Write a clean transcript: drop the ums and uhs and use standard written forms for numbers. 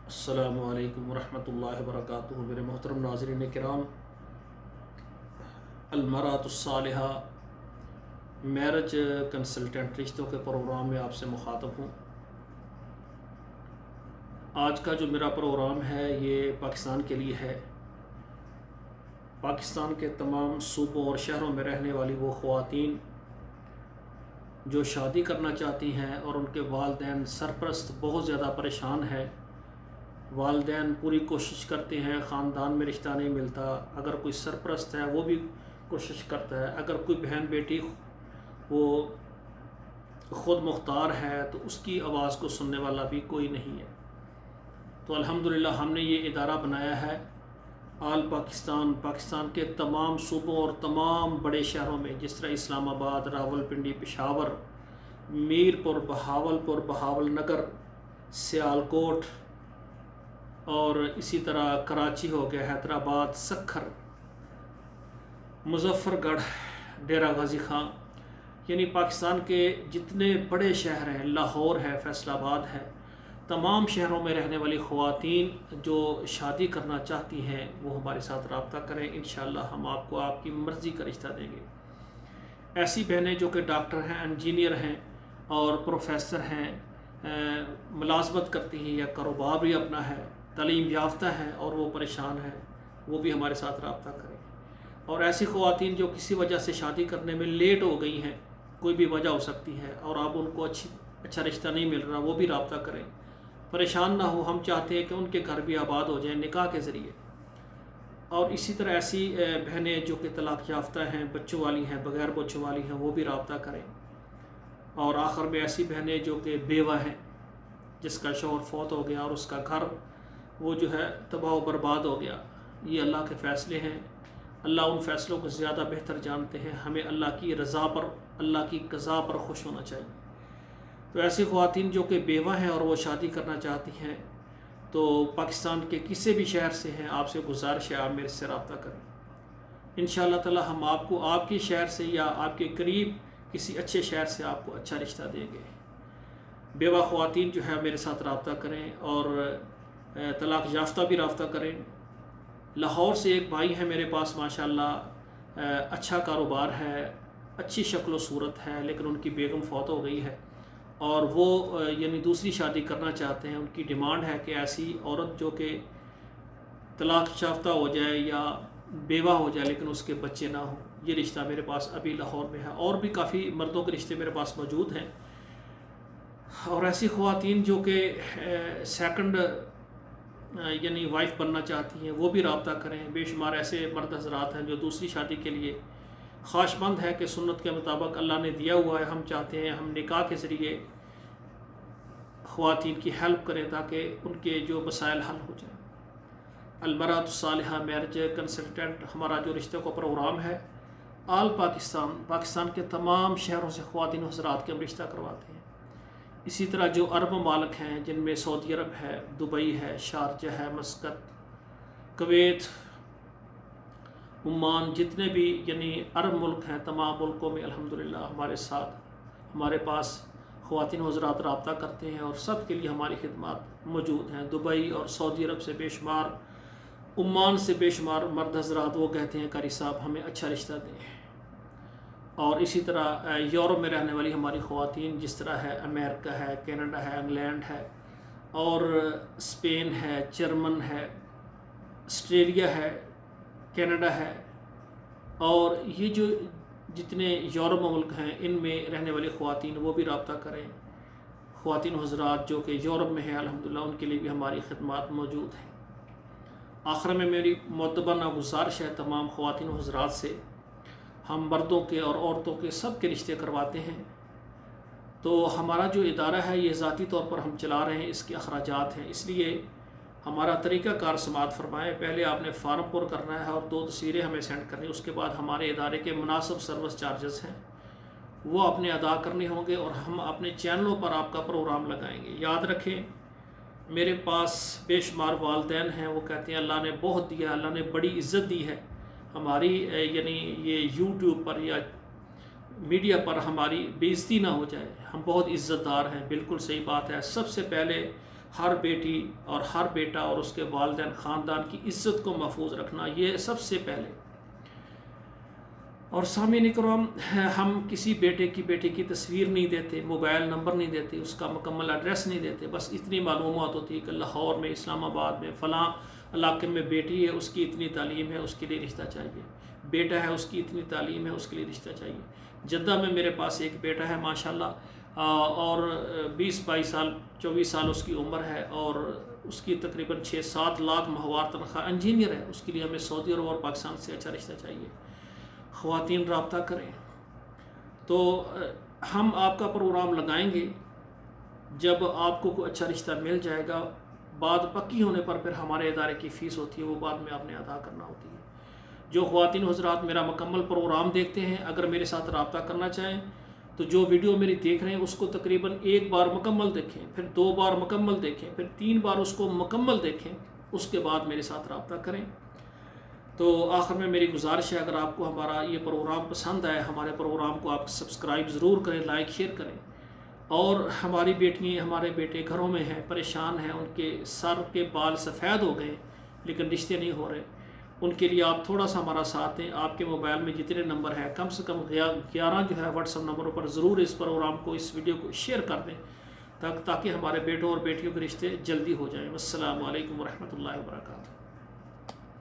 السلام علیکم ورحمۃ اللہ وبرکاتہ۔ میرے محترم ناظرین کرام، المرأۃ الصالحہ میرج کنسلٹنٹ رشتوں کے پروگرام میں آپ سے مخاطب ہوں۔ آج کا جو میرا پروگرام ہے یہ پاکستان کے لیے ہے۔ پاکستان کے تمام صوبوں اور شہروں میں رہنے والی وہ خواتین جو شادی کرنا چاہتی ہیں اور ان کے والدین سرپرست بہت زیادہ پریشان ہے۔ والدین پوری کوشش کرتے ہیں، خاندان میں رشتہ نہیں ملتا، اگر کوئی سرپرست ہے وہ بھی کوشش کرتا ہے، اگر کوئی بہن بیٹی وہ خود مختار ہے تو اس کی آواز کو سننے والا بھی کوئی نہیں ہے۔ تو الحمدللہ ہم نے یہ ادارہ بنایا ہے آل پاکستان کے تمام صوبوں اور تمام بڑے شہروں میں، جس طرح اسلام آباد، راولپنڈی، پشاور، میرپور، بہاول نگر، سیالکوٹ، اور اسی طرح کراچی ہو گیا، حیدرآباد، سکھر، مظفر گڑھ، ڈیرہ غازی خان، یعنی پاکستان کے جتنے بڑے شہر ہیں، لاہور ہے، فیصل آباد ہے، تمام شہروں میں رہنے والی خواتین جو شادی کرنا چاہتی ہیں وہ ہمارے ساتھ رابطہ کریں۔ انشاءاللہ ہم آپ کو آپ کی مرضی کا رشتہ دیں گے۔ ایسی بہنیں جو کہ ڈاکٹر ہیں، انجینئر ہیں اور پروفیسر ہیں، ملازمت کرتی ہیں یا کاروبار بھی اپنا ہے، تعلیم یافتہ ہیں اور وہ پریشان ہیں، وہ بھی ہمارے ساتھ رابطہ کریں۔ اور ایسی خواتین جو کسی وجہ سے شادی کرنے میں لیٹ ہو گئی ہیں، کوئی بھی وجہ ہو سکتی ہے اور اب ان کو اچھا رشتہ نہیں مل رہا، وہ بھی رابطہ کریں، پریشان نہ ہو۔ ہم چاہتے ہیں کہ ان کے گھر بھی آباد ہو جائیں نکاح کے ذریعے۔ اور اسی طرح ایسی بہنیں جو کہ طلاق یافتہ ہیں، بچوں والی ہیں، بغیر بچوں والی ہیں، وہ بھی رابطہ کریں۔ اور آخر میں ایسی بہنیں جو کہ بیوہ ہیں، جس کا شوہر فوت ہو گیا اور اس کا گھر وہ جو ہے تباہ و برباد ہو گیا، یہ اللہ کے فیصلے ہیں، اللہ ان فیصلوں کو زیادہ بہتر جانتے ہیں۔ ہمیں اللہ کی رضا پر، اللہ کی قضا پر خوش ہونا چاہیے۔ تو ایسی خواتین جو کہ بیوہ ہیں اور وہ شادی کرنا چاہتی ہیں تو پاکستان کے کسی بھی شہر سے ہیں، آپ سے گزارش ہے آپ میرے سے رابطہ کریں۔ انشاءاللہ تعالی ہم آپ کو آپ کے شہر سے یا آپ کے قریب کسی اچھے شہر سے آپ کو اچھا رشتہ دیں گے۔ بیوہ خواتین جو ہے میرے ساتھ رابطہ کریں اور طلاق یافتہ بھی رابطہ کریں۔ لاہور سے ایک بھائی ہے میرے پاس، ماشاءاللہ اچھا کاروبار ہے، اچھی شکل و صورت ہے، لیکن ان کی بیگم فوت ہو گئی ہے اور وہ یعنی دوسری شادی کرنا چاہتے ہیں۔ ان کی ڈیمانڈ ہے کہ ایسی عورت جو کہ طلاق یافتہ ہو جائے یا بیوہ ہو جائے لیکن اس کے بچے نہ ہوں۔ یہ رشتہ میرے پاس ابھی لاہور میں ہے، اور بھی کافی مردوں کے رشتے میرے پاس موجود ہیں۔ اور ایسی خواتین جو کہ سیکنڈ یعنی وائف بننا چاہتی ہیں وہ بھی رابطہ کریں۔ بے شمار ایسے مرد حضرات ہیں جو دوسری شادی کے لیے خواہش مند ہے کہ سنت کے مطابق اللہ نے دیا ہوا ہے، ہم چاہتے ہیں ہم نکاح کے ذریعے خواتین کی ہیلپ کریں تاکہ ان کے جو مسائل حل ہو جائیں۔ المرأۃ الصالحہ میرج کنسلٹنٹ ہمارا جو رشتہ کا پروگرام ہے، آل پاکستان کے تمام شہروں سے خواتین حضرات کے ہم رشتہ کرواتے ہیں۔ اسی طرح جو عرب ممالک ہیں جن میں سعودی عرب ہے، دبئی ہے، شارجہ ہے، مسقط، کویت، عمان، جتنے بھی یعنی عرب ملک ہیں، تمام ملکوں میں الحمدللہ ہمارے پاس خواتین حضرات رابطہ کرتے ہیں اور سب کے لیے ہماری خدمات موجود ہیں۔ دبئی اور سعودی عرب سے بے شمار، عمان سے بے شمار مرد حضرات وہ کہتے ہیں قاری صاحب ہمیں اچھا رشتہ دیں۔ اور اسی طرح یورپ میں رہنے والی ہماری خواتین، جس طرح ہے امریکہ ہے، کینیڈا ہے، انگلینڈ ہے، اور اسپین ہے، جرمن ہے، آسٹریلیا ہے، کینیڈا ہے، اور یہ جو جتنے یورپ ملک ہیں ان میں رہنے والی خواتین وہ بھی رابطہ کریں۔ خواتین حضرات جو کہ یورپ میں ہیں الحمدللہ ان کے لیے بھی ہماری خدمات موجود ہیں۔ آخر میں میری معتبرانہ گزارش ہے تمام خواتین حضرات سے، ہم مردوں کے اور عورتوں کے سب کے رشتے کرواتے ہیں۔ تو ہمارا جو ادارہ ہے یہ ذاتی طور پر ہم چلا رہے ہیں، اس کے اخراجات ہیں، اس لیے ہمارا طریقہ کار سماعت فرمائیں۔ پہلے آپ نے فارم پر کرنا ہے اور 2 تصویریں ہمیں سینڈ کرنی، اس کے بعد ہمارے ادارے کے مناسب سروس چارجز ہیں وہ آپ نے ادا کرنے ہوں گے اور ہم اپنے چینلوں پر آپ کا پروگرام لگائیں گے۔ یاد رکھیں میرے پاس بے شمار والدین ہیں، وہ کہتے ہیں اللہ نے بہت دیا، اللہ نے بڑی عزت دی ہے، ہماری یعنی یہ یوٹیوب پر یا میڈیا پر ہماری بے عزتی نہ ہو جائے، ہم بہت عزت دار ہیں۔ بالکل صحیح بات ہے، سب سے پہلے ہر بیٹی اور ہر بیٹا اور اس کے والدین خاندان کی عزت کو محفوظ رکھنا، یہ سب سے پہلے۔ اور سامعین کرام، ہم کسی بیٹے کی تصویر نہیں دیتے، موبائل نمبر نہیں دیتے، اس کا مکمل ایڈریس نہیں دیتے، بس اتنی معلومات ہوتی ہے کہ لاہور میں، اسلام آباد میں، فلاں علاقے میں بیٹی ہے، اس کی اتنی تعلیم ہے، اس کے لیے رشتہ چاہیے، بیٹا ہے، اس کی اتنی تعلیم ہے، اس کے لیے رشتہ چاہیے۔ جدہ میں میرے پاس ایک بیٹا ہے ماشاءاللہ، اور 22 سال 24 سال اس کی عمر ہے، اور اس کی تقریباً 6-7 لاکھ ماہوار تنخواہ، انجینئر ہے، اس کے لیے ہمیں سعودی عرب اور پاکستان سے اچھا رشتہ چاہیے۔ خواتین رابطہ کریں۔ تو ہم آپ کا پروگرام لگائیں گے، جب آپ کو کوئی اچھا رشتہ مل جائے گا، بات پکی ہونے پر پھر ہمارے ادارے کی فیس ہوتی ہے، وہ بعد میں آپ نے ادا کرنا ہوتی ہے۔ جو خواتین حضرات میرا مکمل پروگرام دیکھتے ہیں، اگر میرے ساتھ رابطہ کرنا چاہیں تو جو ویڈیو میری دیکھ رہے ہیں اس کو تقریباً 1 بار مکمل دیکھیں، پھر 2 بار مکمل دیکھیں، پھر 3 بار اس کو مکمل دیکھیں، اس کے بعد میرے ساتھ رابطہ کریں۔ تو آخر میں میری گزارش ہے، اگر آپ کو ہمارا یہ پروگرام پسند آئے، ہمارے پروگرام کو آپ سبسکرائب ضرور کریں، لائک شیئر کریں۔ اور ہماری بیٹیاں، ہمارے بیٹے گھروں میں ہیں، پریشان ہیں، ان کے سر کے بال سفید ہو گئے لیکن رشتے نہیں ہو رہے، ان کے لیے آپ تھوڑا سا ہمارا ساتھ دیں۔ آپ کے موبائل میں جتنے نمبر ہیں، کم سے کم 11 جو ہے واٹس ایپ نمبروں پر ضرور اس پروگرام کو، اس ویڈیو کو شیئر کر دیں، تاکہ ہمارے بیٹوں اور بیٹیوں کے رشتے جلدی ہو جائیں۔ السلام علیکم ورحمۃ اللہ وبرکاتہ۔